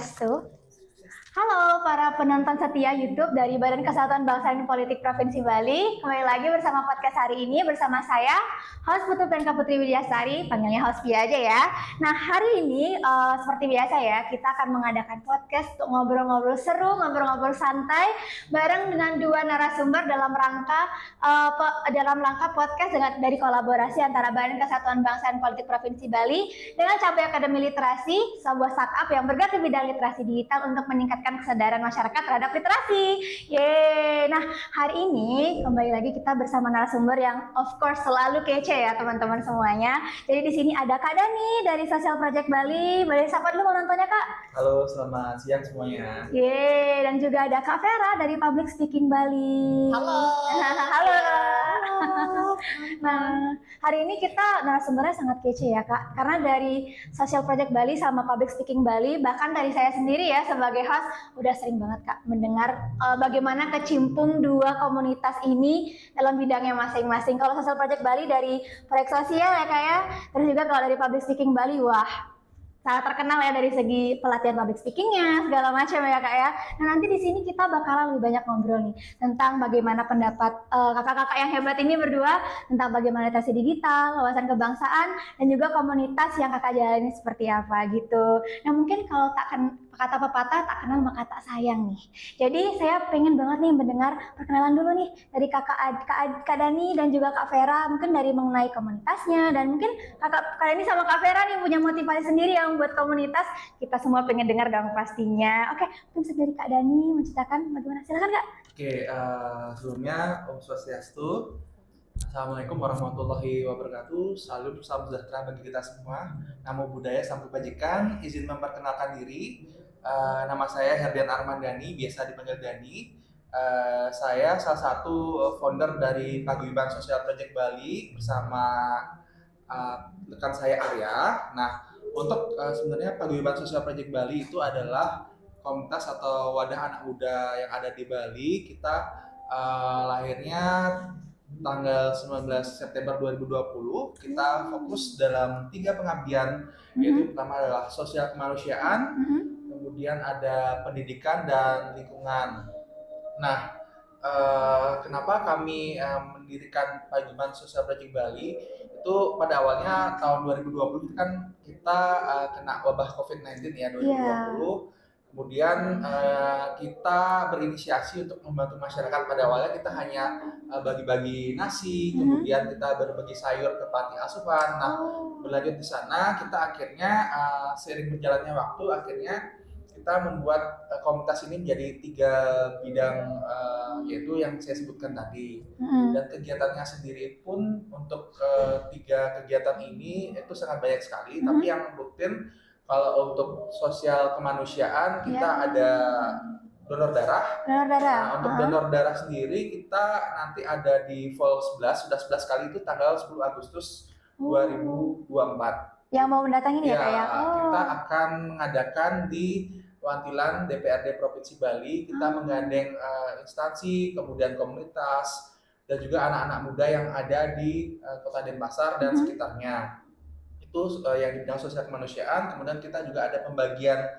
Swastiastu. Halo para penonton setia YouTube dari Badan Kesatuan Bangsa dan Politik Provinsi Bali. Kembali lagi bersama podcast hari ini bersama saya, host Putu Penka Putri Widyasari, panggilnya host Pia aja ya. Nah hari ini seperti biasa ya, kita akan mengadakan podcast untuk ngobrol-ngobrol seru, ngobrol-ngobrol santai bareng dengan dua narasumber dalam rangka podcast dari kolaborasi antara Badan Kesatuan Bangsa dan Politik Provinsi Bali dengan Cabai Akademi Literasi, sebuah startup yang bergerak di bidang literasi digital untuk meningkatkan kesadaran masyarakat terhadap literasi. Yeay. Nah, hari ini kembali lagi kita bersama narasumber yang of course selalu kece ya teman-teman semuanya. Jadi di sini ada Kak Dani dari Social Project Bali. Boleh sapa dulu penontonnya, Kak? Halo, selamat siang semuanya. Yeay, dan juga ada Kak Vera dari Public Speaking Bali. Halo. Halo. Nah, hari ini kita narasumbernya sangat kece ya, Kak. Karena dari Social Project Bali sama Public Speaking Bali, bahkan dari saya sendiri ya sebagai host, udah sering banget Kak mendengar bagaimana kecimpung dua komunitas ini dalam bidangnya masing-masing. Kalau Social Project Bali dari proyek sosial ya Kak ya, terus juga kalau dari Public Speaking Bali, wah sangat terkenal ya dari segi pelatihan public speakingnya segala macam ya Kak ya. Nah nanti di sini kita bakalan lebih banyak ngobrol nih tentang bagaimana pendapat kakak-kakak yang hebat ini berdua tentang bagaimana literasi digital, wawasan kebangsaan, dan juga komunitas yang kakak jalani seperti apa gitu. Nah mungkin kalau kata pepatah tak kenal maka tak sayang nih. Jadi saya pengen banget nih mendengar perkenalan dulu nih dari Kak Dani dan juga Kak Vera, mungkin dari mengenai komunitasnya, dan mungkin Kak Dani sama Kak Vera nih punya motivasi sendiri yang buat komunitas. Kita semua pengen dengar dong pastinya. Oke, mungkin bisa dari Kak Dani menceritakan bagaimana. Silakan Kak. Oke, sebelumnya Om Swastiastu. Assalamualaikum warahmatullahi wabarakatuh. Salam sejahtera bagi kita semua. Namo Buddhaya, Salam Kebajikan. Izin memperkenalkan diri. Nama saya Herdian Armandani, biasa dipanggil Dani. Saya salah satu founder dari Paguyuban Social Project Bali bersama rekan saya Arya. Nah, untuk sebenarnya Paguyuban Social Project Bali itu adalah komunitas atau wadah anak muda yang ada di Bali. Kita lahirnya tanggal 19 September 2020. Kita fokus dalam 3 pengabdian, yaitu pertama adalah sosial kemanusiaan, kemudian ada pendidikan dan lingkungan. Nah, kenapa kami mendirikan Paguyuban Social Project Bali? Itu pada awalnya tahun 2020 itu kan kita kena wabah COVID-19 ya 2020. Yeah. Kemudian kita berinisiasi untuk membantu masyarakat. Pada awalnya kita hanya bagi-bagi nasi, kemudian kita berbagi sayur ke panti asuhan. Nah, berlanjut di sana kita akhirnya seiring berjalannya waktu akhirnya kita membuat komunitas ini menjadi 3 bidang, yaitu yang saya sebutkan tadi. Dan kegiatannya sendiri pun untuk 3 kegiatan ini itu sangat banyak sekali. Tapi yang rutin kalau untuk sosial kemanusiaan kita ada donor darah. Nah, untuk donor darah sendiri kita nanti ada di Vol 11, sudah 11 kali itu tanggal 10 Agustus 2024. Yang mau mendatangi ya Kak ya? Kita akan mengadakan di Wantilan DPRD Provinsi Bali. Kita menggandeng instansi, kemudian komunitas, dan juga anak-anak muda yang ada di Kota Denpasar dan sekitarnya. Itu yang di bidang sosial kemanusiaan. Kemudian kita juga ada pembagian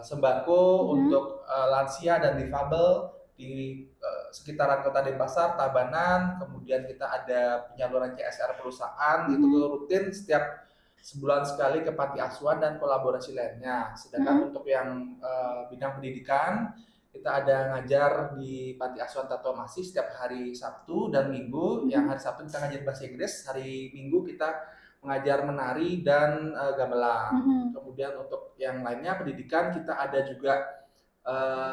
sembako untuk lansia dan difabel di sekitaran Kota Denpasar, Tabanan. Kemudian kita ada penyaluran CSR perusahaan, itu rutin setiap sebulan sekali ke panti asuhan dan kolaborasi lainnya. Sedangkan untuk yang bidang pendidikan, kita ada ngajar di panti asuhan Tatua Masih setiap hari Sabtu dan Minggu. Yang hari Sabtu kita ngajar bahasa Inggris, hari Minggu kita mengajar menari dan gamelan. Kemudian untuk yang lainnya pendidikan, kita ada juga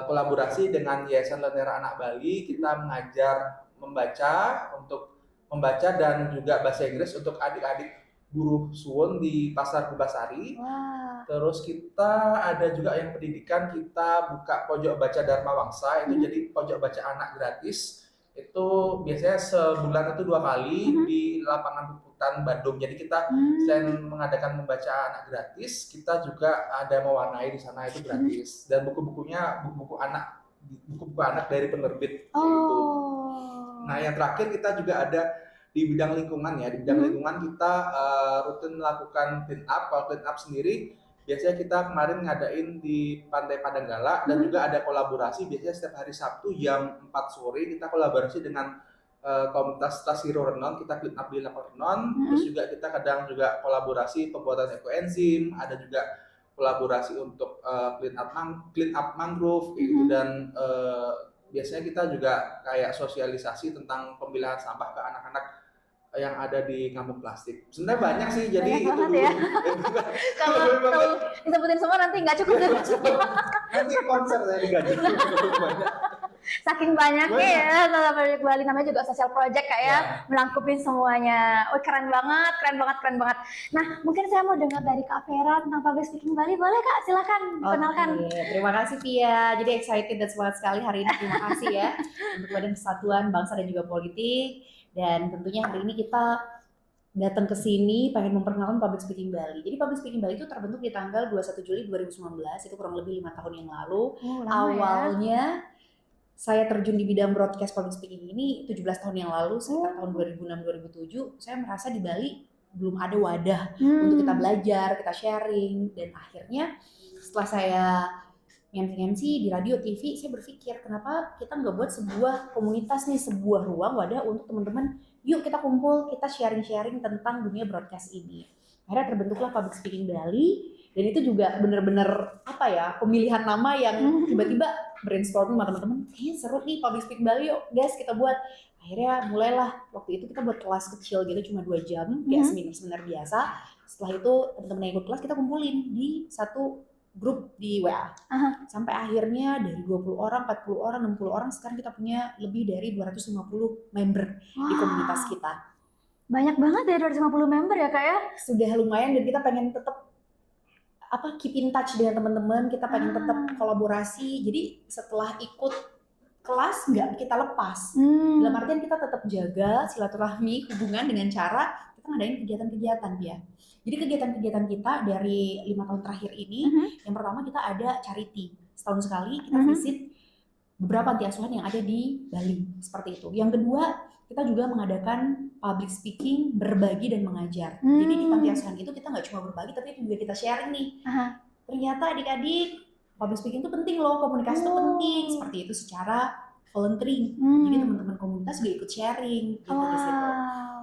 kolaborasi dengan Yayasan Lentera Anak Bali. Kita mengajar untuk membaca dan juga bahasa Inggris untuk adik-adik buruh suwon di Pasar Kubasari. Terus kita ada juga yang pendidikan, kita buka pojok baca Dharma Wangsa, itu jadi pojok baca anak gratis. Itu biasanya sebulan itu 2 kali di lapangan Puputan Bandung. Jadi kita selain mengadakan membaca anak gratis, kita juga ada mewarnai di sana, itu gratis. Dan buku-bukunya buku-buku anak dari penerbit. Gitu. Nah, yang terakhir kita juga ada di bidang lingkungan ya. Di bidang lingkungan kita rutin melakukan clean up. Kalau clean up sendiri biasanya kita kemarin ngadain di Pantai Padanggala dan juga ada kolaborasi biasanya setiap hari Sabtu jam 4 sore kita kolaborasi dengan komunitas Tas Hero Renon, kita clean up di lapar Renon, terus juga kita kadang juga kolaborasi pembuatan ekoenzim, ada juga kolaborasi untuk clean up mangrove kayak gitu dan biasanya kita juga kayak sosialisasi tentang pemilahan sampah ke anak-anak yang ada di kampung plastik. Sebenarnya banyak sih, jadi banyak itu banget dulu. ya. Kalau disebutin semua nanti nggak cukup deh. Nanti konser saya digaji. Saking banyaknya ya Social Project Bali, namanya juga social project kayak melangkupin semuanya. Oh keren banget, keren banget, keren banget. Nah mungkin saya mau dengar dari Kak Vera tentang Public Speaking Bali, boleh Kak? Silakan kenalkan. Terima kasih Pia. Jadi excited dan semangat sekali hari ini. Terima kasih ya untuk Badan Persatuan Bangsa dan juga Politik. Dan tentunya hari ini kita datang ke sini pengen memperkenalkan Public Speaking Bali. Jadi Public Speaking Bali itu terbentuk di tanggal 21 Juli 2019, itu kurang lebih 5 tahun yang lalu. Awalnya saya terjun di bidang broadcast public speaking ini 17 tahun yang lalu, sekitar tahun 2006-2007. Saya merasa di Bali belum ada wadah untuk kita belajar, kita sharing. Dan akhirnya setelah saya MC di radio, TV, saya berpikir kenapa kita nggak buat sebuah komunitas nih, sebuah ruang wadah untuk teman-teman, yuk kita kumpul, kita sharing-sharing tentang dunia broadcast ini. Akhirnya terbentuklah Public Speaking Bali. Dan itu juga benar-benar pemilihan nama yang tiba-tiba brainstorming sama teman-teman, seru nih Public Speaking Bali, yuk guys kita buat. Akhirnya mulailah waktu itu kita buat kelas kecil gitu cuma 2 jam, kayak seminar biasa. Setelah itu teman-teman yang ikut kelas kita kumpulin di satu grup di WA. Sampai akhirnya dari 20 orang, 40 orang, 60 orang, sekarang kita punya lebih dari 250 member di komunitas kita. Banyak banget ya 250 member ya Kak ya? Sudah lumayan dan kita pengen tetap keep in touch dengan teman-teman, kita pengen tetap kolaborasi. Jadi setelah ikut kelas nggak kita lepas. Dalam artian kita tetap jaga silaturahmi hubungan dengan cara kita ngadain kegiatan-kegiatan ya. Jadi kegiatan-kegiatan kita dari 5 tahun terakhir ini, yang pertama kita ada charity. Setahun sekali kita visit beberapa panti asuhan yang ada di Bali, seperti itu. Yang kedua, kita juga mengadakan public speaking, berbagi dan mengajar. Jadi di panti asuhan itu kita nggak cuma berbagi, tapi juga kita sharing nih. Ternyata adik-adik, public speaking itu penting loh, komunikasi itu penting. Seperti itu secara volunteering. Jadi teman-teman komunitas juga ikut sharing gitu di situ.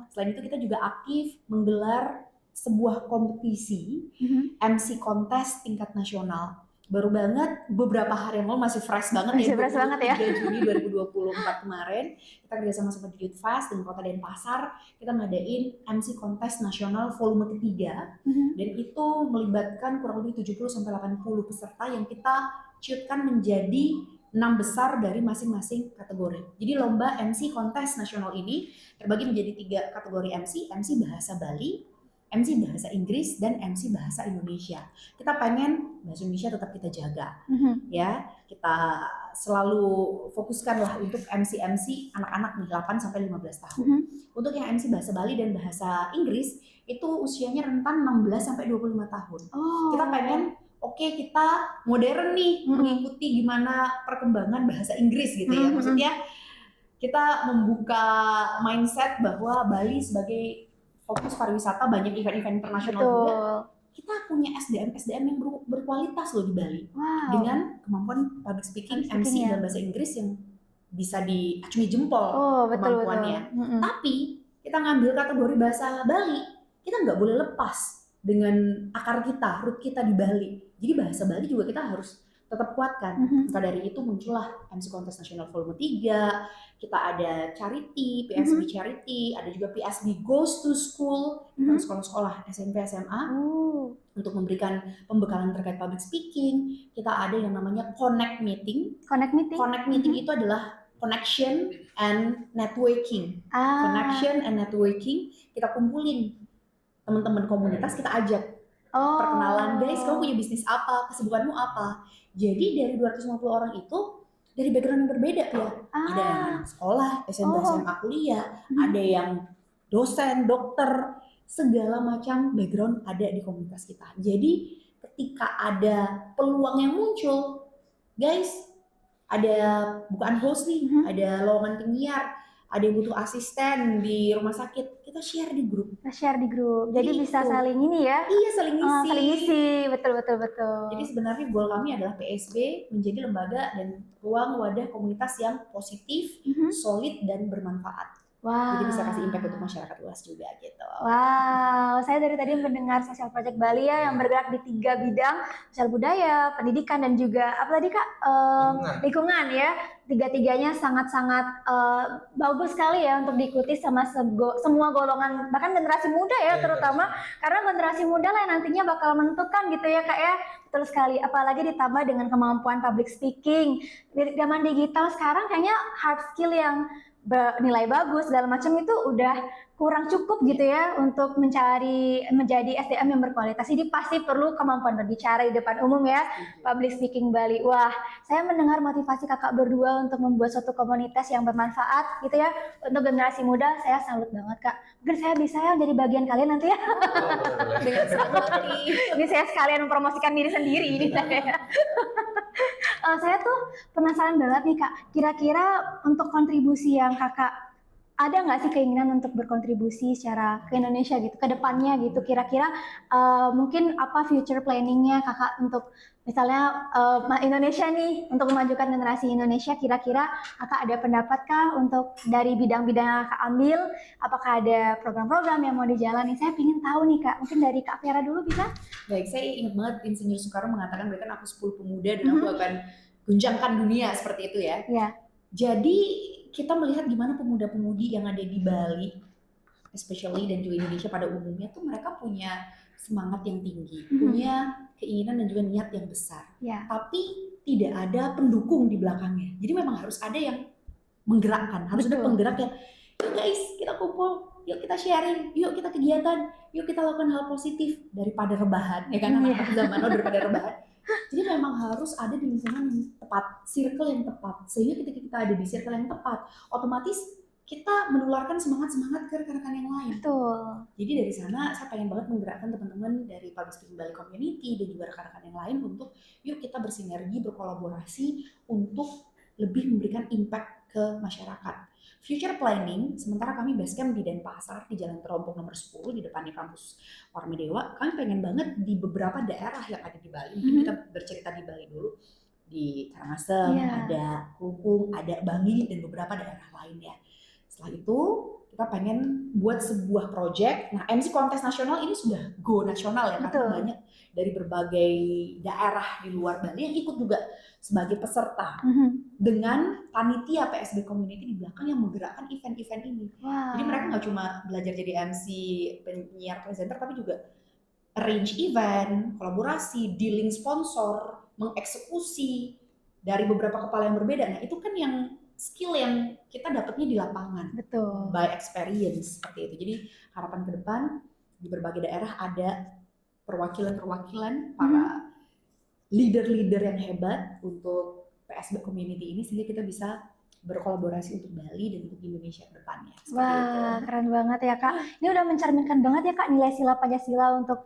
Selain itu kita juga aktif menggelar sebuah kompetisi MC kontes tingkat nasional. Baru banget beberapa hari yang lalu, masih fresh banget ya, 3 Juni 2024 kemarin kita kerjasama sama Youthfast dan Kota Denpasar, kita ngadain MC kontes nasional volume ketiga. Dan itu melibatkan kurang lebih 70-80 peserta yang kita ciutkan menjadi 6 besar dari masing-masing kategori. Jadi lomba MC kontes nasional ini terbagi menjadi 3 kategori MC bahasa Bali, MC bahasa Inggris, dan MC bahasa Indonesia. Kita pengen bahasa Indonesia tetap kita jaga, ya. Kita selalu fokuskan lah untuk MC anak-anak nih 8-15 tahun. Untuk yang MC bahasa Bali dan bahasa Inggris itu usianya rentan 16-25 tahun. Kita pengen kita modern nih, mengikuti gimana perkembangan bahasa Inggris gitu ya. Maksudnya kita membuka mindset bahwa Bali sebagai fokus pariwisata, banyak event-event internasional juga. Kita punya SDM yang berkualitas loh di Bali. Dengan kemampuan public speaking, MC dan bahasa Inggris yang bisa diacungi jempol kemampuannya. Tapi kita ngambil kategori bahasa Bali, kita nggak boleh lepas dengan akar kita, root kita di Bali. Jadi bahasa Bali juga kita harus tetap kuatkan. Maka dari itu muncullah MC Kontes Nasional Volume 3, kita ada charity, PSB Charity, ada juga PSB Goes to School, sekolah-sekolah SMP, SMA, untuk memberikan pembekalan terkait public speaking. Kita ada yang namanya Connect Meeting. Connect Meeting itu adalah connection and networking. Connection and networking, kita kumpulin teman-teman komunitas, kita ajak perkenalan, guys, kamu punya bisnis apa, kesibukanmu apa. Jadi dari 250 orang itu dari background yang berbeda ya. Ada yang anak sekolah, SMP, SMA, kuliah, ada yang dosen, dokter, segala macam background ada di komunitas kita. Jadi ketika ada peluang yang muncul, guys, ada bukaan host nih, ada lowongan penyiar, ada yang butuh asisten di rumah sakit, kita share di grup. Kita share di grup. Jadi bisa Itu. saling ini ya. Iya, saling ngisi. Saling isi, betul. Jadi sebenarnya goal kami adalah PSB menjadi lembaga dan ruang wadah komunitas yang positif, solid, dan bermanfaat. Wah. Jadi bisa kasih impact untuk masyarakat luas juga gitu. Wow, saya dari tadi mendengar Social Project Bali ya yang bergerak di 3 bidang, sosial budaya, pendidikan, dan juga apa tadi Kak? Lingkungan ya. Tiga-tiganya sangat-sangat bagus sekali ya untuk diikuti sama semua golongan, bahkan generasi muda ya terutama, karena generasi muda lah yang nantinya bakal menentukan gitu ya Kak ya. Betul sekali, apalagi ditambah dengan kemampuan public speaking. Di zaman digital sekarang kayaknya hard skill yang nilai bagus segala macam itu udah kurang cukup gitu ya untuk menjadi SDM yang berkualitas. Jadi pasti perlu kemampuan berbicara di depan umum ya, public speaking Bali. Wah, saya mendengar motivasi kakak berdua untuk membuat suatu komunitas yang bermanfaat gitu ya untuk generasi muda. Saya salut banget Kak. Mungkin saya bisa ya jadi bagian kalian nanti ya. Dengan senang hati. Ini saya sekalian mempromosikan diri sendiri ini saya. Saya tuh penasaran banget nih Kak, kira-kira untuk kontribusi yang kakak ada nggak sih keinginan untuk berkontribusi secara ke Indonesia gitu, ke depannya gitu, kira-kira mungkin apa future planningnya kakak untuk misalnya Indonesia nih, untuk memajukan generasi Indonesia, kira-kira kakak ada pendapat kah untuk dari bidang-bidang yang kakak ambil, apakah ada program-program yang mau dijalani? Saya ingin tahu nih Kak, mungkin dari Kak Vera dulu bisa? Baik, saya ingat banget Insinyur Soekarno mengatakan bahkan aku 10 pemuda dan aku akan guncangkan dunia seperti itu ya. Iya. Jadi kita melihat gimana pemuda-pemudi yang ada di Bali, especially dan juga Indonesia pada umumnya tuh mereka punya semangat yang tinggi, punya keinginan dan juga niat yang besar. Ya. Tapi tidak ada pendukung di belakangnya. Jadi memang harus ada yang menggerakkan, harus ada penggerak yang, yuk guys kita kumpul, yuk kita sharing, yuk kita kegiatan, yuk kita lakukan hal positif daripada rebahan, ya kan anak-anak zaman now daripada rebahan. Jadi memang harus ada di lingkungan yang tepat, circle yang tepat. Sehingga ketika kita ada di circle yang tepat, otomatis kita menularkan semangat-semangat ke rekan-rekan yang lain. Betul. Jadi dari sana saya pengen banget menggerakkan teman-teman dari Public Speaking Bali Community dan juga rekan-rekan yang lain untuk yuk kita bersinergi, berkolaborasi untuk lebih memberikan impact ke masyarakat. Future planning, sementara kami basecamp di Denpasar di Jalan Terompong nomor 10 di depannya kampus Warmi Dewa, kami pengen banget di beberapa daerah yang ada di Bali. Mungkin kita bercerita di Bali dulu. Di Karangasem, ada Klungkung, ada Bangi, dan beberapa daerah lainnya. Setelah itu kita pengen buat sebuah project. Nah, MC kontes nasional ini sudah go nasional ya, karena banyak dari berbagai daerah di luar Bali yang ikut juga sebagai peserta dengan panitia PSB Community di belakang yang menggerakkan event-event ini. Jadi mereka nggak cuma belajar jadi MC, penyiar, presenter, tapi juga arrange event, kolaborasi, dealing sponsor, mengeksekusi dari beberapa kepala yang berbeda. Nah, itu kan yang skill yang kita dapatnya di lapangan. Betul. By experience seperti itu. Jadi harapan ke depan di berbagai daerah ada perwakilan-perwakilan para leader-leader yang hebat untuk PSB Community ini sehingga kita bisa berkolaborasi untuk Bali dan untuk Indonesia ke depannya. Wah, keren banget ya Kak. Ini udah mencerminkan banget ya Kak nilai sila Pancasila untuk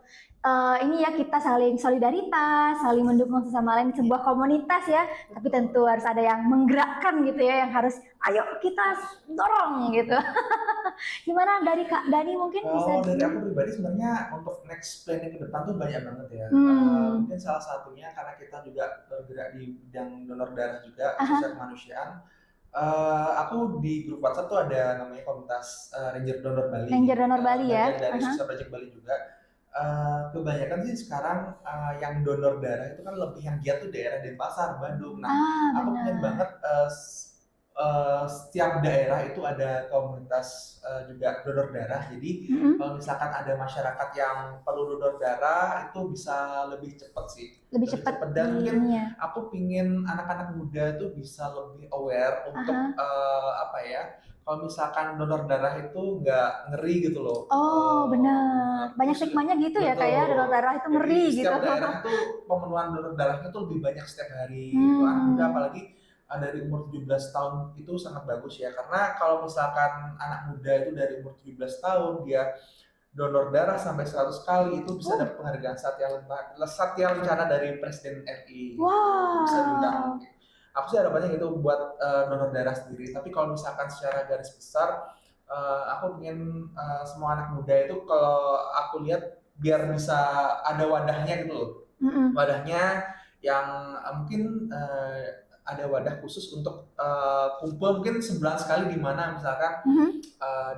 ini ya, kita saling solidaritas, saling mendukung sesama lain, sebuah komunitas ya. Tapi tentu harus ada yang menggerakkan gitu ya, yang harus ayo kita dorong gitu. Gimana dari Kak Dani mungkin bisa? Dari aku pribadi sebenarnya untuk next planning ke depan tuh banyak banget ya. Mungkin salah satunya karena kita juga bergerak di bidang donor darah juga, sosial kemanusiaan. Aku di grup WhatsApp tuh ada namanya komunitas Ranger Donor Bali. Ranger Donor Bali ya. Dari Social Project Bali juga. Kebanyakan sih sekarang yang donor darah itu kan lebih yang giat tuh daerah Denpasar, Bandung. Nah, aku pengen banget setiap daerah itu ada komunitas juga donor darah. Jadi kalau misalkan ada masyarakat yang perlu donor darah itu bisa lebih cepat sih. Lebih cepat. Dan mungkin aku pingin anak-anak muda tuh bisa lebih aware untuk apa ya? Kalau misalkan donor darah itu nggak ngeri gitu loh. Oh benar, banyak stigmanya gitu ya kayak donor darah itu ngeri gitu. Setiap daerah itu pemenuhan donor darahnya tuh lebih banyak setiap hari. Anak muda apalagi dari umur 17 tahun itu sangat bagus ya. Karena kalau misalkan anak muda itu dari umur 17 tahun dia donor darah sampai 100 kali itu bisa dapat penghargaan Satya Lencana dari Presiden RI. Wow. Bisa diundang. aku sih harapannya gitu buat donor darah sendiri. Tapi kalau misalkan secara garis besar, aku ingin semua anak muda itu kalau aku lihat biar bisa ada wadahnya gitu loh. Mm-mm. Wadahnya yang mungkin ada wadah khusus untuk kumpul mungkin sebulan sekali di mana misalkan Mhm.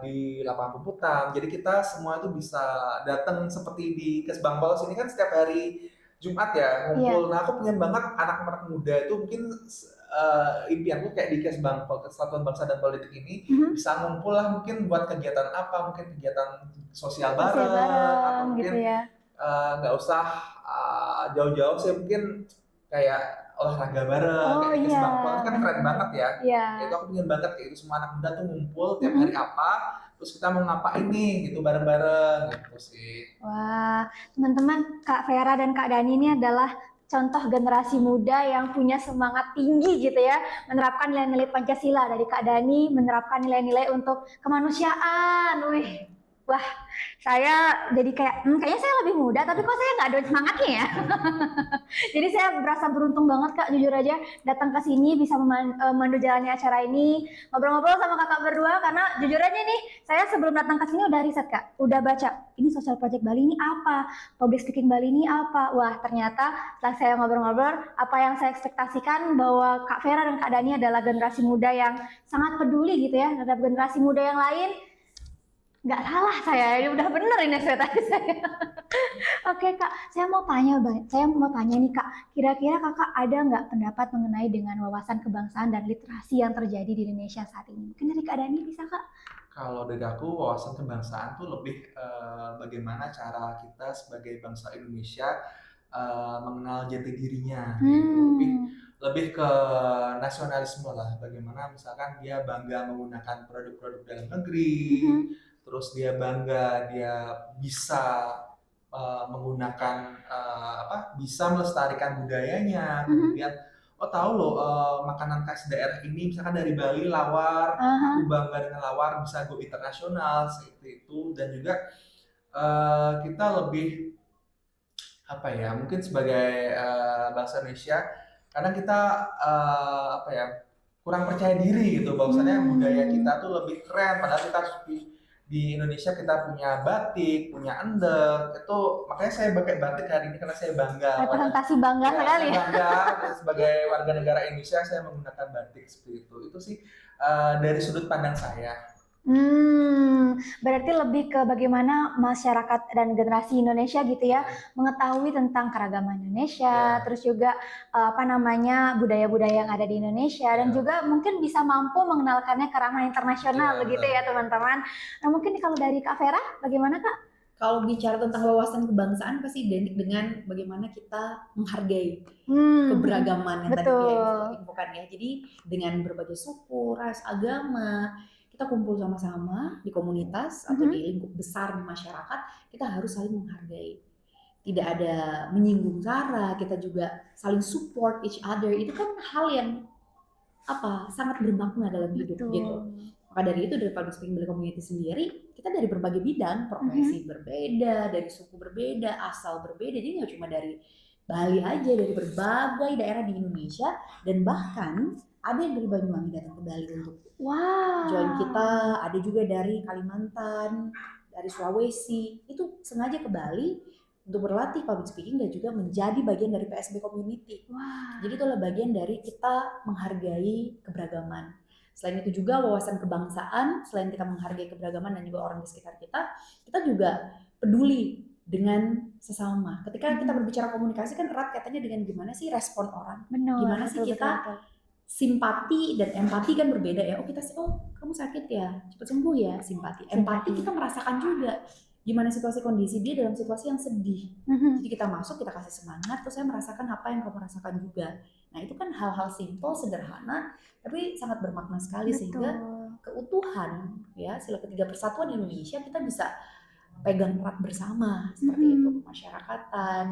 di lapangan komputer. Jadi kita semua itu bisa datang seperti di Kesbangpol sini kan setiap hari Jumat ya Iya. ngumpul. Nah aku pengen banget anak-anak muda itu mungkin impianku kayak di Kesbangpol, Kesatuan Bangsa dan Politik ini Mhm. bisa ngumpul lah mungkin buat kegiatan apa, mungkin kegiatan sosial Sosial bareng atau bareng gitu mungkin ya. nggak usah jauh-jauh sih mungkin kayak olahraga bareng Oh kayak di iya, Kesbangpol kan keren bener. banget ya. Iya. Itu aku pengen banget kayak itu semua anak muda tuh ngumpul tiap hari Mhm. apa, terus kita mau ngapain nih gitu bareng-bareng gitu sih. Wah, teman-teman, Kak Vera dan Kak Dani ini adalah contoh generasi muda yang punya semangat tinggi gitu ya, menerapkan nilai-nilai Pancasila. Dari Kak Dani menerapkan nilai-nilai untuk kemanusiaan. Wih, wah, saya jadi kayak, kayaknya saya lebih muda, tapi kok saya nggak ada semangatnya ya? Jadi saya berasa beruntung banget Kak, jujur aja datang ke sini bisa memandu jalannya acara ini, ngobrol-ngobrol sama kakak berdua karena jujur aja nih, saya sebelum datang ke sini udah riset Kak, udah baca ini Social Project Bali ini apa, Public Speaking Bali ini apa. Wah, ternyata setelah saya ngobrol-ngobrol, apa yang saya ekspektasikan bahwa Kak Vera dan Kak Dani adalah generasi muda yang sangat peduli gitu ya terhadap generasi muda yang lain. Nggak salah saya, ini udah bener ini ekspektasi saya. Oke Kak, saya mau tanya nih Kak, kira-kira Kakak ada nggak pendapat mengenai dengan wawasan kebangsaan dan literasi yang terjadi di Indonesia saat ini? Mungkin dari Kak Dani bisa Kak? Kalau dari aku wawasan kebangsaan tuh lebih bagaimana cara kita sebagai bangsa Indonesia mengenal jati dirinya kayak gitu. Lebih Hmm. lebih ke nasionalisme lah. Bagaimana misalkan dia bangga menggunakan produk-produk dalam negeri, Mhm. terus dia bangga dia bisa menggunakan bisa melestarikan budayanya, Mhm. kemudian oh tahu loh makanan khas daerah ini misalkan dari Bali lawar, aku Aha. bangga dengan lawar bisa go internasional seperti itu. Dan juga kita lebih apa ya mungkin sebagai bangsa Indonesia kadang kita apa ya kurang percaya diri gitu bahwasannya budaya Hmm. kita tuh lebih keren padahal kita di Indonesia kita punya batik, punya endek itu makanya saya pakai batik hari ini karena saya bangga pada Representasi bangga ya sekali. saya bangga sebagai warga negara Indonesia saya menggunakan batik seperti itu sih dari sudut pandang saya. Berarti lebih ke bagaimana masyarakat dan generasi Indonesia gitu ya Ya, mengetahui tentang keragaman Indonesia, ya, terus juga apa namanya budaya-budaya yang ada di Indonesia dan ya, juga mungkin bisa mampu mengenalkannya ke ranah internasional ya begitu ya benar. teman-teman. Nah mungkin kalau dari Kak Vera bagaimana Kak? Kalau bicara tentang wawasan kebangsaan pasti identik dengan bagaimana kita menghargai keberagaman yang tadi Pia Betul. infokan ya. Jadi dengan berbagai suku, ras, agama, kita kumpul sama-sama di komunitas atau Mhm. di lingkup besar di masyarakat, kita harus saling menghargai. Tidak ada menyinggung sara, kita juga saling support each other. Itu kan hal yang sangat bermakna dalam hidup gitu. Betul. Maka dari itu dari Public Speaking Bali Community sendiri, kita dari berbagai bidang, Mhm. profesi berbeda, dari suku berbeda, asal berbeda, jadi nggak cuma dari Bali aja, dari berbagai daerah di Indonesia, dan bahkan ada yang dari Banyuwangi datang ke Bali untuk join kita, Wow. ada juga dari Kalimantan, dari Sulawesi, itu sengaja ke Bali untuk berlatih public speaking dan juga menjadi bagian dari PSB community. Wah. Jadi itulah bagian dari kita menghargai keberagaman. Selain itu juga wawasan kebangsaan, selain kita menghargai keberagaman dan juga orang di sekitar kita juga peduli dengan sesama. Ketika kita berbicara komunikasi kan erat katanya dengan gimana sih respon orang. Benar, Gimana sih betul betul kita betul. simpati dan empati kan berbeda ya. Oh kita sih, oh kamu sakit ya, cepat sembuh ya, simpati. Empati Simpati. kita merasakan juga gimana situasi kondisi dia dalam situasi yang sedih. Mhm. Jadi kita masuk, kita kasih semangat, terus saya merasakan apa yang kamu rasakan juga. Nah itu kan hal-hal simple, sederhana, tapi sangat bermakna sekali sehingga Betul. keutuhan ya sila ketiga persatuan Indonesia kita bisa pegang erat bersama seperti itu, Mhm. kemasyarakatan,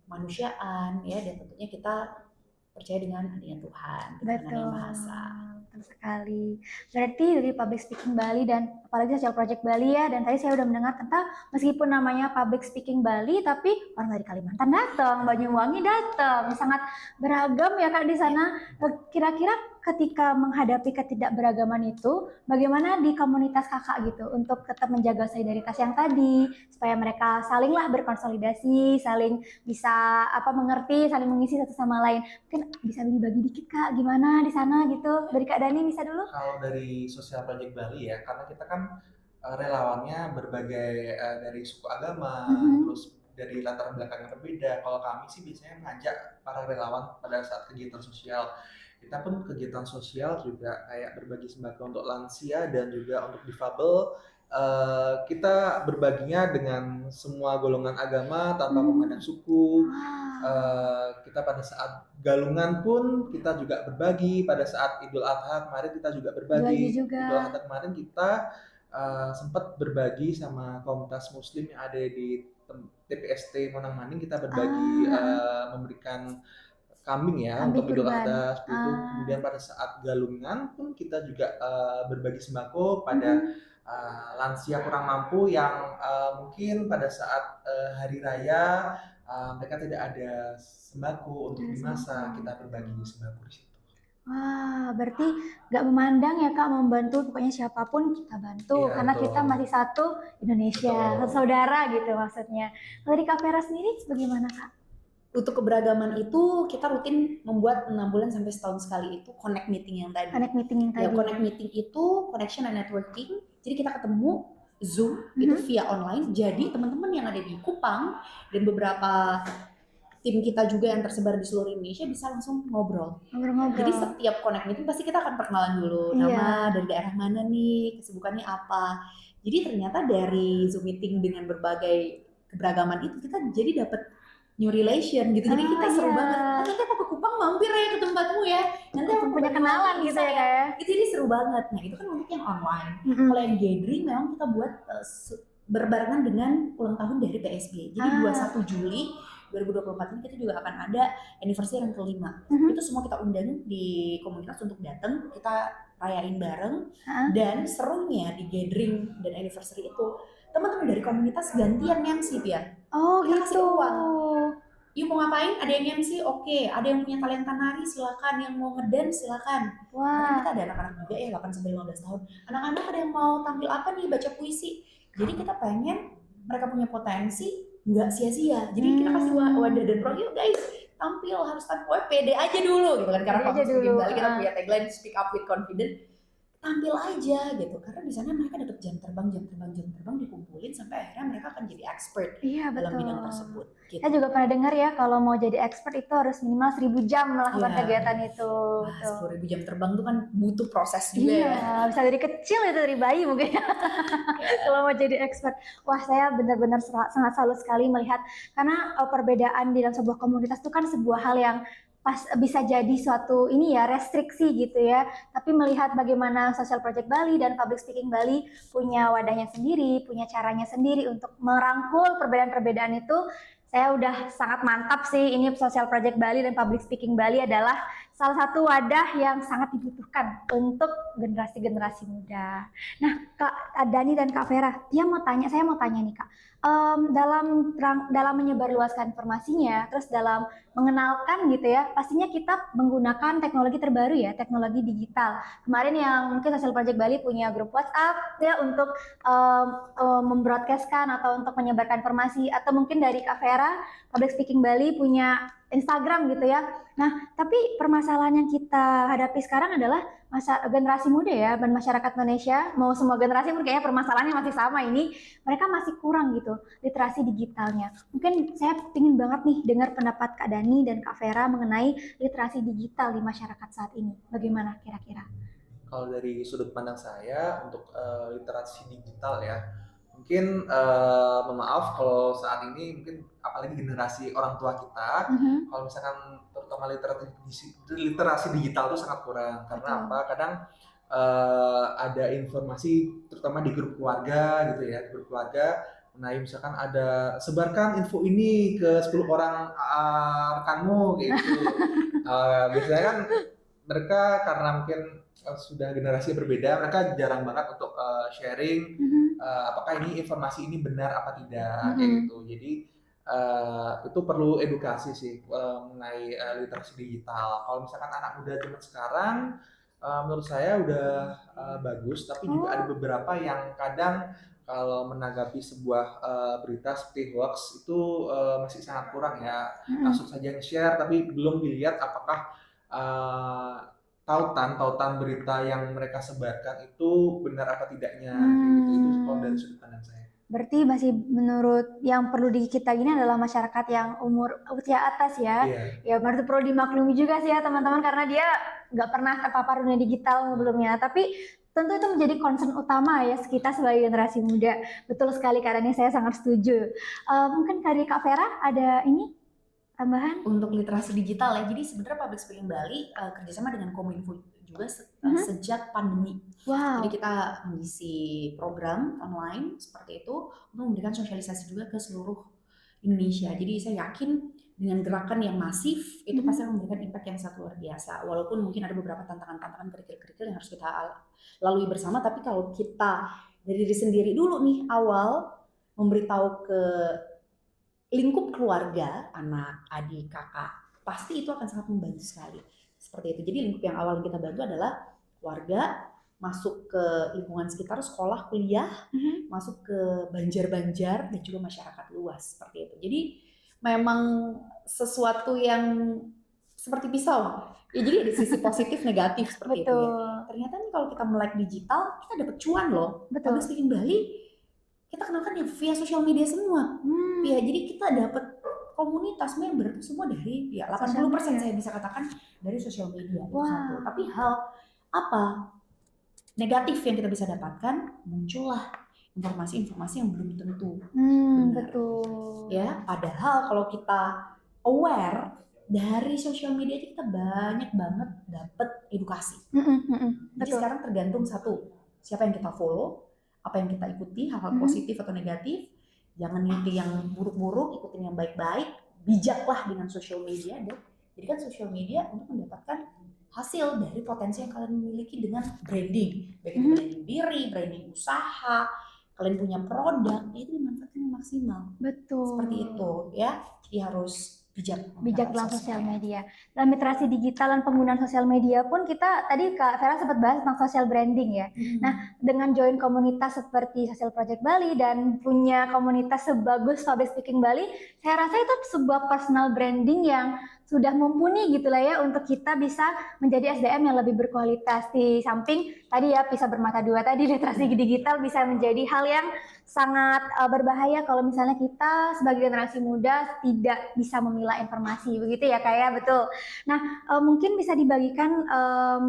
kemanusiaan ya, dan tentunya kita percaya dengan adanya Tuhan, ketuhanan yang Betul, Maha Esa. betul sekali. Berarti dari Public Speaking Bali dan apalagi Social Project Bali ya. Dan tadi saya udah mendengar tentang meskipun namanya Public Speaking Bali, tapi orang dari Kalimantan datang, Banyuwangi datang, sangat beragam ya Kak di sana. Kira-kira ketika menghadapi ketidakberagaman itu, bagaimana di komunitas kakak gitu untuk tetap menjaga solidaritas yang tadi, supaya mereka salinglah berkonsolidasi, saling bisa mengerti, saling mengisi satu sama lain. Mungkin bisa bagi-bagi dikit Kak, gimana di sana gitu? Dari Kak Dani bisa dulu? Kalau dari Social Project Bali ya, karena kita kan relawannya berbagai dari suku agama, terus dari latar belakang yang berbeda. Kalau kami sih biasanya mengajak para relawan pada saat kegiatan sosial. Kita pun kegiatan sosial juga kayak berbagi sembako untuk lansia dan juga untuk difabel. Kita berbaginya dengan semua golongan agama tanpa memandang suku. Kita pada saat galungan pun kita juga berbagi. Pada saat Idul Adha kemarin kita juga berbagi. Idul Adha kemarin kita sempat berbagi sama komunitas muslim yang ada di TPST Monang Maning. Kita berbagi memberikan kambing ya untuk Idul Adha seperti itu. Kemudian pada saat galungan pun kita juga berbagi sembako pada lansia kurang mampu yang mungkin pada saat hari raya mereka tidak ada sembako untuk dimasak, kita berbagi sembako di situ. Wah, berarti nggak memandang ya Kak, membantu pokoknya siapapun kita bantu, karena betul. kita masih satu Indonesia, satu saudara gitu maksudnya. Dari Kak Vera sendiri bagaimana Kak? Untuk keberagaman itu kita rutin membuat 6 bulan sampai setahun sekali itu connect meeting yang tadi. Connect meeting yang tadi. Ya, connect meeting itu connection and networking. Jadi kita ketemu Zoom itu via online. Jadi teman-teman yang ada di Kupang dan beberapa tim kita juga yang tersebar di seluruh Indonesia bisa langsung ngobrol. Jadi setiap connect meeting pasti kita akan perkenalan dulu, nama dari daerah mana nih, kesibukannya apa. Jadi ternyata dari Zoom meeting dengan berbagai keberagaman itu kita jadi dapat new relation gitu. Jadi kita seru banget. Nanti aku ke Kupang mampir ya ke tempatmu ya. Nanti aku punya kenalan gitu ya kayak. Itu jadi seru banget. Nah itu kan untuk yang online. Kalau yang gathering memang kita buat berbarengan dengan ulang tahun dari PSB. Jadi 21 Juli 2024 ini kita juga akan ada anniversary yang kelima. Itu semua kita undang di komunitas untuk datang, kita rayain bareng. Dan serunya di gathering dan anniversary itu teman-teman dari komunitas gantian MC ya. Oh kita gitu. Kasih uang. Yuk mau ngapain? Ada yang MC? Oke. Ada yang punya talenta nari? Silakan. Yang mau ngedance? Silakan. Karena kita ada anak-anak juga ya 8-15 tahun. Anak-anak ada yang mau tampil apa nih? Baca puisi. Jadi kita pengen mereka punya potensi nggak sia-sia. Jadi kita kasih wadah dan pro. Yuk guys, tampil harus tampil. Pede aja dulu gitu kan. Karena Public Speaking Bali kita punya tagline speak up with confidence. Tampil aja gitu, karena di sana mereka dapat jam terbang dikumpulin sampai akhirnya mereka akan jadi expert dalam bidang tersebut. Gitu. Saya juga pernah dengar ya kalau mau jadi expert itu harus minimal 1000 jam melakukan kegiatan itu. 10.000 jam terbang itu kan butuh proses juga ya. Bisa dari kecil itu dari bayi mungkin. Kalau mau jadi expert, wah saya benar-benar sangat salut sekali melihat karena perbedaan di dalam sebuah komunitas itu kan sebuah hal yang bisa jadi suatu restriksi gitu ya. Tapi melihat bagaimana Social Project Bali dan Public Speaking Bali punya wadahnya sendiri, punya caranya sendiri untuk merangkul perbedaan-perbedaan itu, saya udah sangat mantap sih. Ini Social Project Bali dan Public Speaking Bali adalah salah satu wadah yang sangat dibutuhkan untuk generasi-generasi muda. Nah, Kak Dani dan Kak Vera, saya mau tanya nih Kak, dalam menyebarluaskan informasinya, terus dalam mengenalkan gitu ya, pastinya kita menggunakan teknologi terbaru ya, teknologi digital. Kemarin yang mungkin Social Project Bali punya grup WhatsApp ya untuk membroadcastkan atau untuk menyebarkan informasi, atau mungkin dari Kak Vera, Public Speaking Bali punya Instagram gitu ya. Nah, tapi permasalahan yang kita hadapi sekarang adalah generasi muda ya, dan masyarakat Indonesia, mau semua generasi mungkin kayaknya permasalahannya masih sama ini, mereka masih kurang gitu literasi digitalnya. Mungkin saya ingin banget nih dengar pendapat Kak Dani dan Kak Vera mengenai literasi digital di masyarakat saat ini. Bagaimana kira-kira? Kalau dari sudut pandang saya untuk literasi digital ya, mungkin maaf kalau saat ini mungkin apalagi generasi orang tua kita, kalau misalkan terutama literasi digital itu sangat kurang. Karena apa? Kadang ada informasi terutama di grup keluarga gitu ya, grup keluarga. Nah, misalkan ada sebarkan info ini ke 10 orang rekanmu gitu. Biasanya kan mereka karena mungkin sudah generasi berbeda, mereka jarang banget untuk sharing apakah ini informasi ini benar apa tidak kayak gitu. Jadi itu perlu edukasi sih mengenai literasi digital. Kalau misalkan anak muda zaman sekarang, menurut saya udah bagus, tapi juga ada beberapa yang kadang kalau menanggapi sebuah berita seperti hoax itu masih sangat kurang ya. Langsung saja nge-share, tapi belum dilihat apakah tautan berita yang mereka sebarkan itu benar apa tidaknya kayak gitu. Itu kalau dari sudut pandang saya. Berarti masih menurut yang perlu di kita ini adalah masyarakat yang umur usia atas ya. Ya berarti perlu dimaklumi juga sih ya teman-teman, karena dia nggak pernah terpapar dunia digital sebelumnya. Tapi tentu itu menjadi concern utama ya kita sebagai generasi muda. Betul sekali, karena ini saya sangat setuju. Mungkin dari Kak Vera ada ini tambahan? Untuk literasi digital ya, jadi sebenarnya Public Speaking Bali kerjasama dengan Kominfo juga sejak pandemi. Wow. Jadi kita mengisi program online seperti itu untuk memberikan sosialisasi juga ke seluruh Indonesia. Jadi saya yakin dengan gerakan yang masif itu pasti akan memberikan impact yang sangat luar biasa. Walaupun mungkin ada beberapa tantangan-tantangan kerikil-kerikil yang harus kita lalui bersama, tapi kalau kita dari diri sendiri dulu nih awal memberitahu ke lingkup keluarga, anak, adik, kakak, pasti itu akan sangat membantu sekali. Seperti itu. Jadi lingkup yang awal kita bantu adalah warga, masuk ke lingkungan sekitar, sekolah, kuliah, masuk ke banjar-banjar, dan juga masyarakat luas. Seperti itu. Jadi memang sesuatu yang seperti pisau. Ya, jadi ada sisi positif, negatif seperti itu ya. Ternyata nih kalau kita melek digital, kita dapat cuan loh. Public Speaking Bali, kita kenalkan ya via sosial media semua. Ya, jadi kita dapat komunitas member itu semua dari ya 80% saya bisa katakan dari sosial media. Itu satu. Tapi hal apa negatif yang kita bisa dapatkan, muncullah informasi-informasi yang belum tentu benar. Betul. Ya, padahal kalau kita aware dari sosial media kita banyak banget dapat edukasi. Jadi sekarang tergantung satu, siapa yang kita follow, apa yang kita ikuti, hal-hal positif atau negatif. Jangan ikuti yang buruk-buruk, ikutin yang baik-baik. Bijaklah dengan sosial media. Dan jadikan sosial media untuk mendapatkan hasil dari potensi yang kalian miliki dengan branding. Baik itu branding diri, branding usaha, kalian punya produk, itu dimanfaatkan yang maksimal. Betul. Seperti itu ya. Jadi harus bijak dalam sosial media. Dalam literasi digital dan penggunaan sosial media pun kita tadi Kak Vera sempat bahas tentang social branding ya. Nah, dengan join komunitas seperti Social Project Bali dan punya komunitas sebagus Public Speaking Bali, saya rasa itu sebuah personal branding yang sudah mumpuni gitu lah ya untuk kita bisa menjadi SDM yang lebih berkualitas. Di samping tadi ya pisau bermata dua tadi, literasi digital bisa menjadi hal yang sangat berbahaya kalau misalnya kita sebagai generasi muda tidak bisa memilah informasi, begitu ya Kak ya, betul. Nah, mungkin bisa dibagikan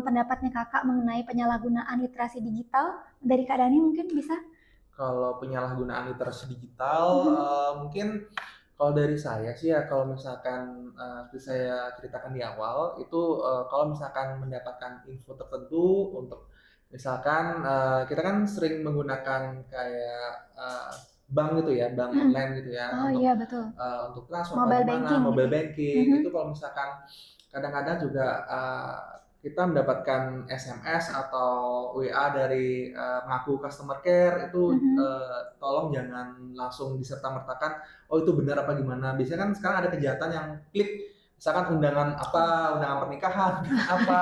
pendapatnya Kakak mengenai penyalahgunaan literasi digital dari Kak Dani, mungkin bisa? Kalau penyalahgunaan literasi digital mungkin kalau dari saya sih ya, kalau misalkan seperti saya ceritakan di awal itu kalau misalkan mendapatkan info tertentu untuk misalkan kita kan sering menggunakan kayak bank gitu ya, bank online gitu ya, untuk, iya betul. Untuk transfer mobile banking itu kalau misalkan kadang-kadang juga kita mendapatkan SMS atau WA dari mengaku customer care itu tolong jangan langsung diserta-mertakan oh itu benar apa gimana. Biasanya kan sekarang ada kejahatan yang klik misalkan undangan pernikahan apa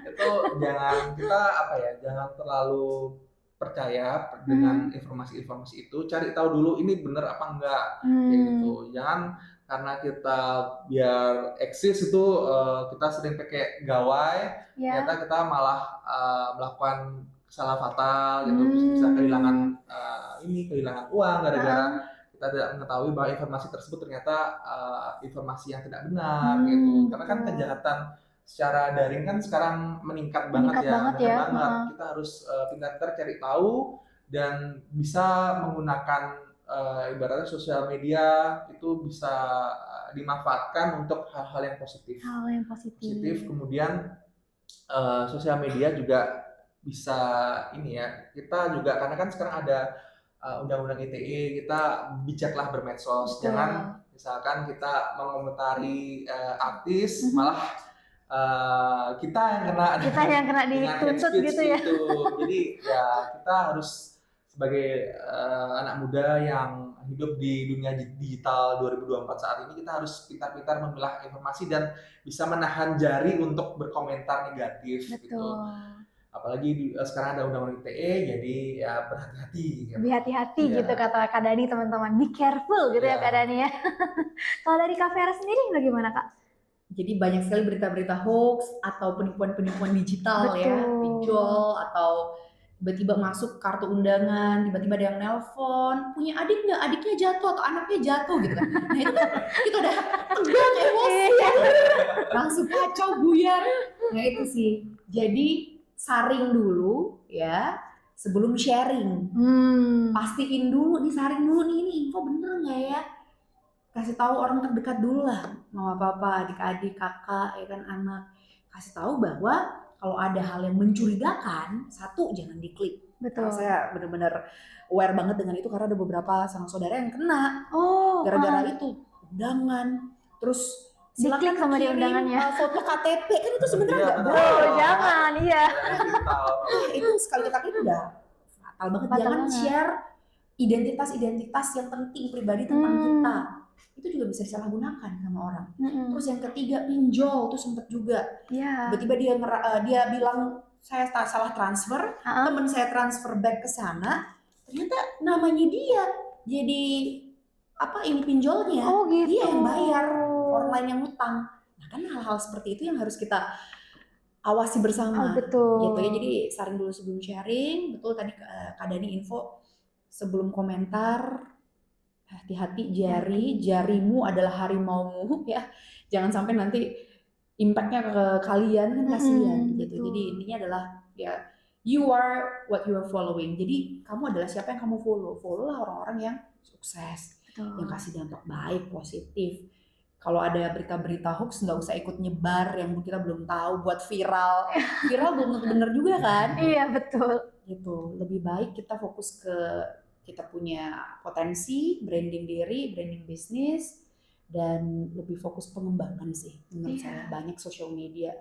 itu jangan terlalu percaya dengan informasi-informasi itu, cari tahu dulu ini benar apa enggak kayak gitu. Jangan karena kita biar eksis itu kita sering pakai gawai, ternyata kita malah melakukan kesalahan fatal gitu, bisa kehilangan uang gara-gara kita tidak mengetahui bahwa informasi tersebut ternyata informasi yang tidak benar gitu. Karena kan kejahatan secara daring kan sekarang meningkat banget ya. Kita harus pintar-pintar cari tahu dan bisa menggunakan ibaratnya sosial media itu bisa dimanfaatkan untuk hal-hal yang positif. Kemudian sosial media juga bisa ini ya, kita juga karena kan sekarang ada undang-undang ITE, kita bijaklah bermedsos. Jangan misalkan kita mengomentari artis malah kita yang kena dengan hate dituntut speech gitu ya. gitu. Jadi ya kita harus sebagai anak muda yang hidup di dunia digital 2024 saat ini, kita harus pintar-pintar memilah informasi dan bisa menahan jari untuk berkomentar negatif gitu. Betul. Apalagi sekarang ada undang-undang ITE, jadi ya berhati-hati. Lebih hati-hati Iya. gitu kata Kak Dani, teman-teman. Be careful gitu ya Iya. Kak Dani ya. Kalau dari Kak Vera sendiri bagaimana Kak? Jadi banyak sekali berita-berita hoax atau penipuan-penipuan digital ya, Betul. pinjol atau tiba-tiba masuk kartu undangan, tiba-tiba ada yang nelpon, punya adik nggak, adiknya jatuh atau anaknya jatuh gitu kan. Nah itu kan kita udah tegang emosi, langsung kacau buyar. Nah itu sih. Jadi saring dulu ya sebelum sharing. Pastiin dulu, disaring dulu nih ini info bener nggak ya. Kasih tahu orang terdekat dulu lah, mama papa, adik-adik, kakak, ya kan anak. Kasih tahu bahwa kalau ada hal yang mencurigakan, satu jangan diklik. Betul. Karena saya benar-benar aware banget dengan itu karena ada beberapa sanak saudara yang kena gara-gara itu undangan. Terus diklik sama di undangannya. Foto KTP kan itu sebenarnya nggak betul. boleh. Jangan, iya. Itu sekali kita klik udah fatal banget. Jangan share identitas yang penting pribadi tentang kita. Itu juga bisa disalahgunakan sama orang. Terus yang ketiga pinjol tuh sempet juga. Tiba-tiba dia bilang saya salah transfer, temen saya transfer back ke sana, ternyata namanya dia jadi ini pinjolnya, gitu. Dia yang bayar, orang lain yang ngutang. Nah kan hal-hal seperti itu yang harus kita awasi bersama. Betul. Gitu ya, jadi saring dulu sebelum sharing. Betul tadi Kak Dani info sebelum komentar. Hati-hati jarimu adalah harimaumu ya. Jangan sampai nanti impactnya ke kalian kan kasihan gitu. Betul. Jadi intinya adalah ya you are what you are following. Jadi kamu adalah siapa yang kamu follow. Follow lah orang-orang yang sukses, yang kasih dampak baik, positif. Kalau ada berita-berita hoax nggak usah ikut nyebar yang kita belum tahu buat viral. Viral belum tentu bener juga kan? Iya betul. Gitu. Lebih baik kita fokus ke kita punya potensi, branding diri, branding bisnis, dan lebih fokus pengembangan sih. Menurut saya banyak social media,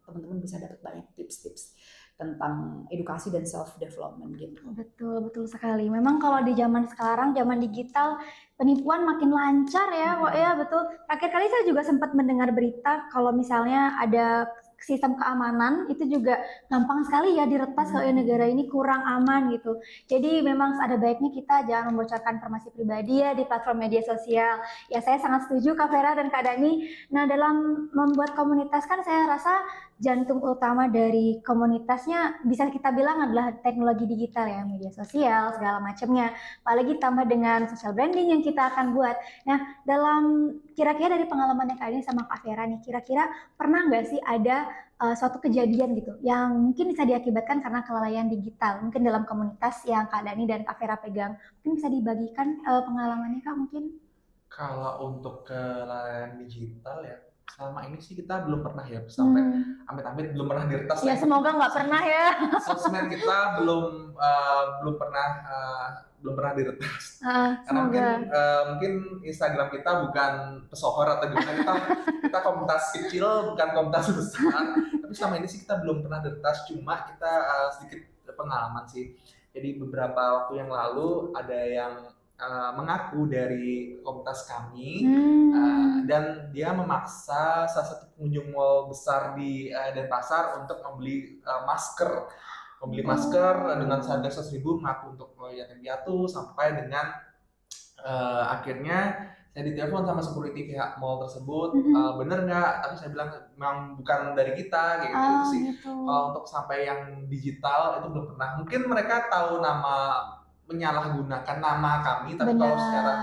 teman-teman bisa dapat banyak tips-tips tentang edukasi dan self development gitu. Betul sekali. Memang kalau di zaman sekarang, zaman digital, penipuan makin lancar ya, kok ya betul. Terakhir kali saya juga sempat mendengar berita kalau misalnya ada sistem keamanan itu juga gampang sekali ya diretas kalau negara ini kurang aman gitu. Jadi memang ada baiknya kita jangan membocorkan informasi pribadi ya di platform media sosial. Ya saya sangat setuju Kak Vera dan Kak Dani. Nah dalam membuat komunitas kan saya rasa jantung utama dari komunitasnya bisa kita bilang adalah teknologi digital ya, media sosial segala macamnya. Apalagi tambah dengan social branding yang kita akan buat. Nah dalam kira-kira dari pengalamannya Kak Dani sama Kak Vera nih, kira-kira pernah nggak sih ada suatu kejadian gitu yang mungkin bisa diakibatkan karena kelalaian digital mungkin dalam komunitas yang Kak Dani dan Kak Vera pegang, mungkin bisa dibagikan pengalamannya Kak mungkin? Kalau untuk kelalaian digital ya selama ini sih kita belum pernah ya sampai amit-amit belum pernah diretas ya semoga nggak pernah ya. Sosmed kita belum pernah diretas karena mungkin Instagram kita bukan pesohor atau gimana, kita komunitas kecil bukan komunitas besar, tapi selama ini sih kita belum pernah diretas. Cuma kita sedikit pengalaman sih. Jadi beberapa waktu yang lalu ada yang mengaku dari komunitas kami dan dia memaksa salah satu pengunjung mall besar di Denpasar untuk membeli masker dengan harga 100.000, mengaku untuk yatim piatu sampai dengan akhirnya saya ditelepon sama security pihak mall tersebut, bener nggak? Tapi saya bilang memang bukan dari kita, kayak gitu sih. Kalau untuk sampai yang digital itu belum pernah. Mungkin mereka tahu menyalahgunakan nama kami, tapi kalau secara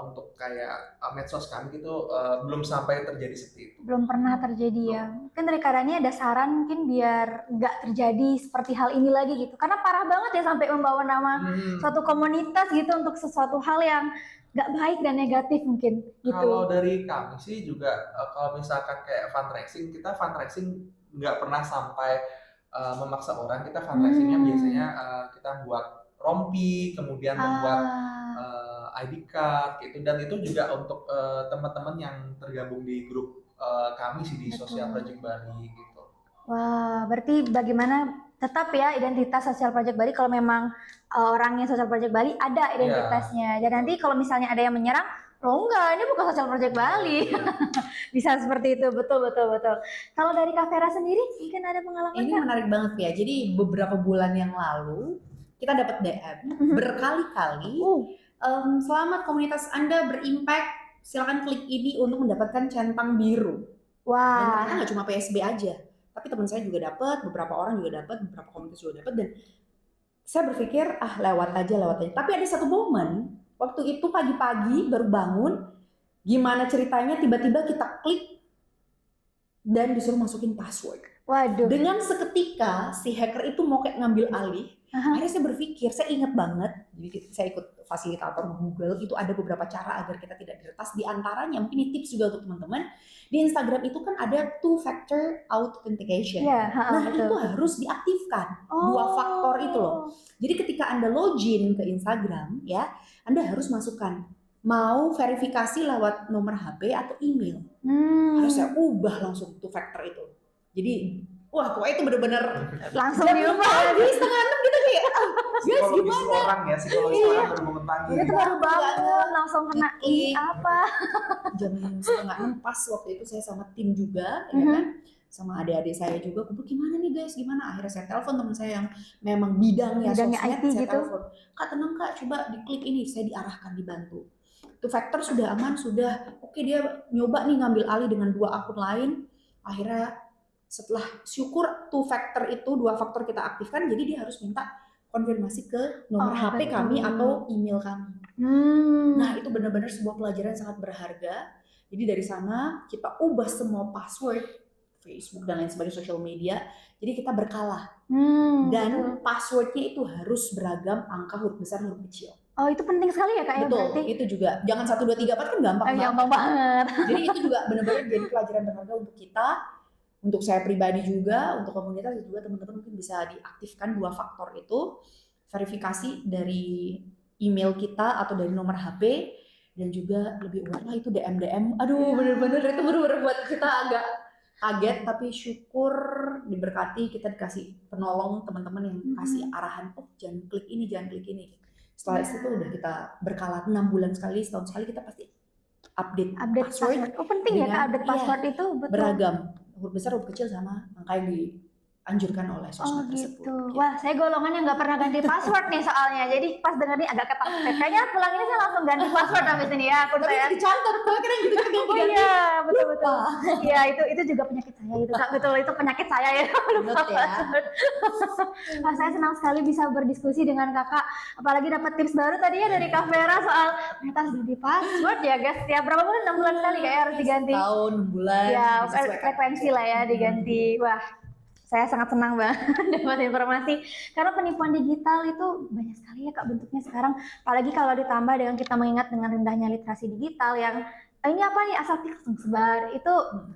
untuk kayak medsos kami gitu belum sampai terjadi seperti itu. Belum pernah terjadi ya. Mungkin dari Kak Dani ada saran mungkin biar nggak terjadi seperti hal ini lagi gitu. Karena parah banget ya sampai membawa nama suatu komunitas gitu untuk sesuatu hal yang nggak baik dan negatif mungkin gitu. Kalau dari kami sih juga kalau misalkan kayak fundraising, kita fundraising nggak pernah sampai memaksa orang. Kita fundraisingnya biasanya kita buat rompi, kemudian membuat ID card gitu, dan itu juga untuk teman-teman yang tergabung di grup kami sih di Betul. Social Project Bali gitu. Wah, berarti bagaimana tetap ya identitas Social Project Bali kalau memang orangnya Social Project Bali ada identitasnya. Dan nanti kalau misalnya ada yang menyerang, lo enggak, ini bukan Social Project Bali. Bisa seperti itu, betul betul betul. Kalau dari Kak Vera sendiri, mungkin ada pengalaman Ini Kak? menarik banget ya. Jadi beberapa bulan yang lalu kita dapat DM berkali-kali. Selamat komunitas Anda berimpact. Silakan klik ini untuk mendapatkan centang biru. Dan Wah, ternyata nggak cuma PSB aja, tapi teman saya juga dapat, beberapa orang juga dapat, beberapa komunitas juga dapat. Dan saya berpikir lewat aja. Tapi ada satu momen waktu itu pagi-pagi baru bangun, gimana ceritanya tiba-tiba kita klik dan disuruh masukin password. waduh. Dengan seketika si hacker itu mau kayak ngambil alih. Akhirnya saya berpikir, saya ingat banget, jadi saya ikut fasilitator Google, itu ada beberapa cara agar kita tidak diretas. Di antaranya, mungkin ini tips juga untuk teman-teman, di Instagram itu kan ada two-factor authentication. Iya, Nah, betul. itu harus diaktifkan, dua faktor itu loh. Jadi ketika Anda login ke Instagram, ya, Anda harus masukkan mau verifikasi lewat nomor HP atau email. Harus saya ubah langsung two-factor itu. Jadi, wah, pokoknya itu bener-bener Langsung jam diubah. pagi, setengah 6 gitu kayak, guys Psikologis gimana? orang ya, psikologis Iya. orang baru bangun pagi. Itu baru bangun, langsung kena ini apa? Jam setengah 6 pas waktu itu saya sama tim juga, ya kan? Sama adik-adik saya juga, kumpul gimana nih guys, gimana? Akhirnya saya telepon teman saya yang memang bidangnya sosmed, IT saya gitu. telepon, Kak tenang Kak, coba diklik ini, saya diarahkan, dibantu. Two factor sudah aman, sudah oke, dia nyoba nih ngambil alih dengan 2 akun lain. Akhirnya setelah syukur two factor itu 2 faktor kita aktifkan, jadi dia harus minta konfirmasi ke nomor HP kami atau email kami. Nah, itu benar-benar sebuah pelajaran sangat berharga. Jadi dari sana kita ubah semua password Facebook dan lain sebagainya, social media. Jadi kita berkala. Dan passwordnya itu harus beragam, angka, huruf besar, huruf kecil. Oh, itu penting sekali ya Kak ya, Betul, berarti? itu juga. Jangan 1, 2, 3, 4 kan gampang banget. Gampang banget. Jadi itu juga benar-benar jadi pelajaran berharga untuk kita, untuk saya pribadi juga, untuk komunitas juga. Teman-teman mungkin bisa diaktifkan 2 faktor itu, verifikasi dari email kita atau dari nomor HP, dan juga lebih aware lah itu DM. Aduh, bener-bener itu bener-bener buat kita agak kaget, tapi syukur diberkati, kita dikasih penolong teman-teman yang kasih arahan, oh jangan klik ini, jangan klik ini. Setelah itu udah kita berkala 6 bulan sekali, setahun sekali kita pasti update password. Oh penting ya Kak, update password itu betul. Beragam, huruf besar, huruf kecil sama angka yang dianjurkan oleh sosmed tersebut. Gitu. Wah, saya golongan yang nggak pernah ganti password nih soalnya. Jadi pas denger nih agak ketakutan. Kayaknya pulang ini saya langsung ganti password habis ini ya akun saya. Tapi dicatat, kira gitu kan ganti-ganti. Oh iya, betul. Iya, itu juga penyakit saya itu Kak. Betul, itu penyakit saya ya. Lupa password. Wah, saya senang sekali bisa berdiskusi dengan Kakak. Apalagi dapat tips baru tadi ya dari Kak Vera soal ternyata harus ganti password ya guys. Tiap berapa bulan? 6 bulan sekali kayak harus diganti. Tahun, 6 bulan. Ya, frekuensi lah ya diganti. Wah, saya sangat senang banget dapat informasi karena penipuan digital itu banyak sekali ya Kak bentuknya sekarang, apalagi kalau ditambah dengan kita mengingat dengan rendahnya literasi digital yang ini apa nih asal langsung sebar itu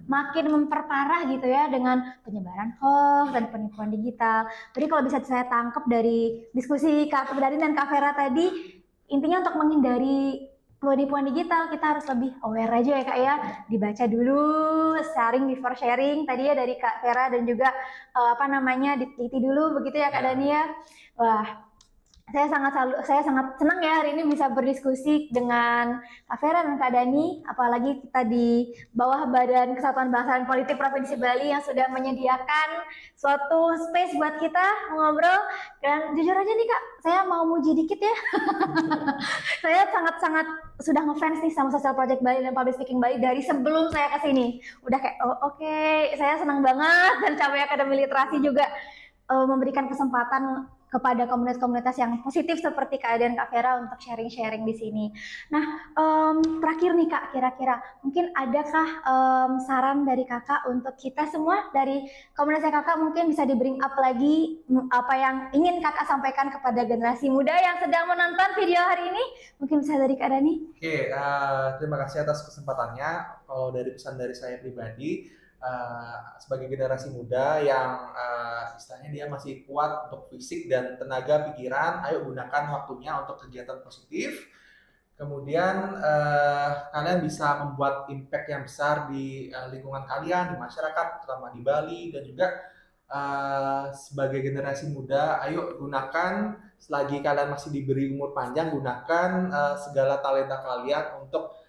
makin memperparah gitu ya dengan penyebaran hoax dan penipuan digital. Jadi kalau bisa saya tangkap dari diskusi Kak Ferdari dan Kak Vera tadi, intinya untuk menghindari penipuan digital kita harus lebih aware aja ya Kak ya, dibaca dulu, sharing before sharing tadi ya dari Kak Vera dan juga diteliti dulu begitu ya Kak Dania. Wah, saya sangat senang ya hari ini bisa berdiskusi dengan Kak Vera dan Kak Dani, apalagi kita di bawah Badan Kesatuan Bangsa dan Politik Provinsi Bali yang sudah menyediakan suatu space buat kita ngobrol. Dan jujur aja nih Kak, saya mau muji dikit ya. Saya sangat-sangat sudah ngefans nih sama Social Project Bali dan Public Speaking Bali dari sebelum saya kesini. Udah kayak oke, saya senang banget dan Capai Akademi Literasi juga memberikan kesempatan kepada komunitas-komunitas yang positif seperti Kak dan Kak Vera untuk sharing-sharing di sini. Nah, terakhir nih Kak, kira-kira mungkin adakah saran dari Kakak untuk kita semua dari komunitas Kakak mungkin bisa di bring up lagi apa yang ingin Kakak sampaikan kepada generasi muda yang sedang menonton video hari ini? Mungkin bisa dari Kak Dani. Oke, terima kasih atas kesempatannya. Kalau dari pesan dari saya pribadi, sebagai generasi muda yang istilahnya dia masih kuat untuk fisik dan tenaga pikiran, ayo gunakan waktunya untuk kegiatan positif. Kemudian kalian bisa membuat impact yang besar di lingkungan kalian, di masyarakat, terutama di Bali, dan juga sebagai generasi muda, ayo gunakan selagi kalian masih diberi umur panjang, gunakan segala talenta kalian untuk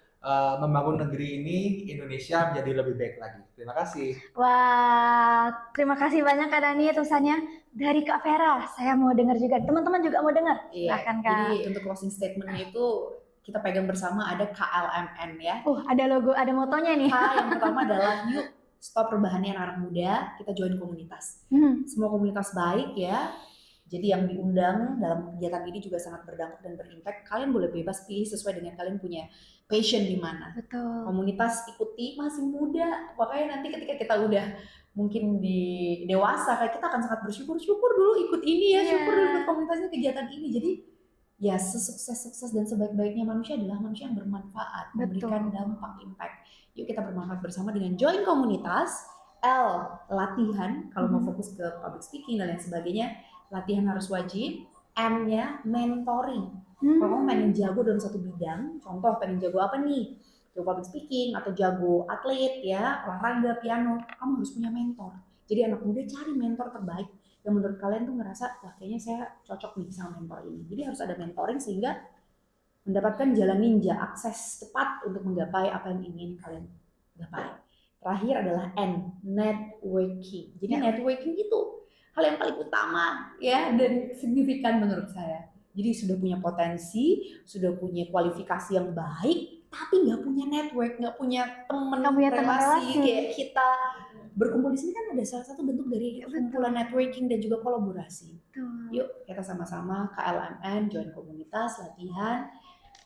membangun negeri ini, Indonesia menjadi lebih baik lagi. Terima kasih. Wah, terima kasih banyak Kak Dani tulisannya dari Kak Vera. Saya mau dengar juga. Teman-teman juga mau dengar. Iya, Silahkan Kak. jadi untuk closing statementnya itu kita pegang bersama ada KLMN ya. Ada logo, ada motonya nih. K yang pertama adalah yuk stop rebahannya anak-anak muda, kita join komunitas. Semua komunitas baik ya. Jadi yang diundang dalam kegiatan ini juga sangat berdampak dan berimpact. Kalian boleh bebas pilih sesuai dengan kalian punya passion di mana. Betul. Komunitas ikuti masih muda, makanya nanti ketika kita udah mungkin di dewasa, kayak kita akan sangat bersyukur dulu ikut ini ya, syukur dulu ikut komunitasnya kegiatan ini. Jadi ya sesukses-sukses dan sebaik-baiknya manusia adalah manusia yang bermanfaat, memberikan dampak, impact. Yuk kita bermanfaat bersama dengan join komunitas. L, latihan, kalau mau fokus ke public speaking dan lain sebagainya, latihan harus wajib. M-nya mentoring. Kalau kamu pengen jago dalam satu bidang, contoh pengen jago apa nih? Jago public speaking atau jago atlet ya, olahraga, piano, kamu harus punya mentor. Jadi anak muda cari mentor terbaik yang menurut kalian tuh ngerasa, wah kayaknya saya cocok nih sama mentor ini. Jadi harus ada mentoring sehingga mendapatkan jalan ninja, akses cepat untuk menggapai apa yang ingin kalian gapai. Terakhir adalah N, networking. Jadi networking itu hal yang paling utama ya dan signifikan menurut saya. Jadi sudah punya potensi, sudah punya kualifikasi yang baik, tapi nggak punya network, nggak punya teman relasi kayak kita berkumpul di sini kan ada salah satu bentuk dari kumpulan networking dan juga kolaborasi. Yuk kita sama-sama KLMN, join komunitas, latihan,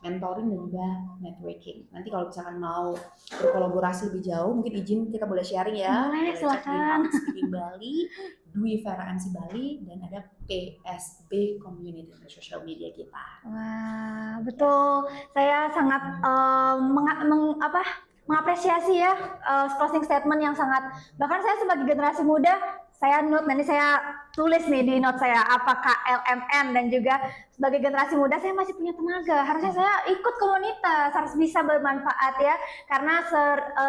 mentoring dan juga networking. Nanti kalau misalkan mau berkolaborasi lebih jauh, mungkin izin kita boleh sharing ya. Boleh, silakan. Di Bali, Dwi Vera MC Bali, dan ada PSB Community di sosial media kita. Wah, betul. Saya sangat mengapresiasi ya closing statement yang sangat, bahkan saya sebagai generasi muda, saya note, nanti saya tulis nih di note saya apakah LMN, dan juga sebagai generasi muda saya masih punya tenaga, harusnya saya ikut komunitas, harus bisa bermanfaat ya, karena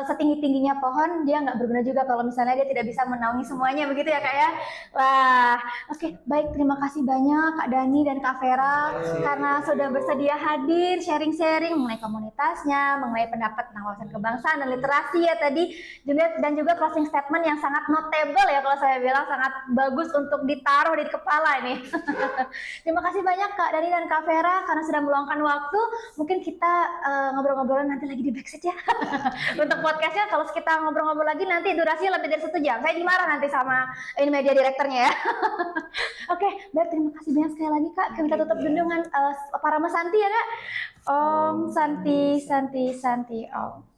setinggi-tingginya pohon dia nggak berguna juga kalau misalnya dia tidak bisa menaungi semuanya, begitu ya Kak ya. Wah, oke, baik, terima kasih banyak Kak Dani dan Kak Vera karena sudah bersedia hadir sharing-sharing mengenai komunitasnya, mengenai pendapat tentang wawasan kebangsaan dan literasi ya tadi, dan juga closing statement yang sangat notable ya, kalau saya bilang sangat bagus untuk ditaruh di kepala ini. Terima kasih banyak Kak Dani dan Kak Vera karena sudah meluangkan waktu. Mungkin kita ngobrol-ngobrol nanti lagi di backstage ya. Untuk podcastnya kalau kita ngobrol-ngobrol lagi nanti durasinya lebih dari 1 jam. Saya dimarah nanti sama ini media direkturnya ya. Oke, baik, terima kasih banyak sekali lagi Kak. Kita tutup dulu dengan para Mas Santi ya Kak. Om Santi Santi Santi Om.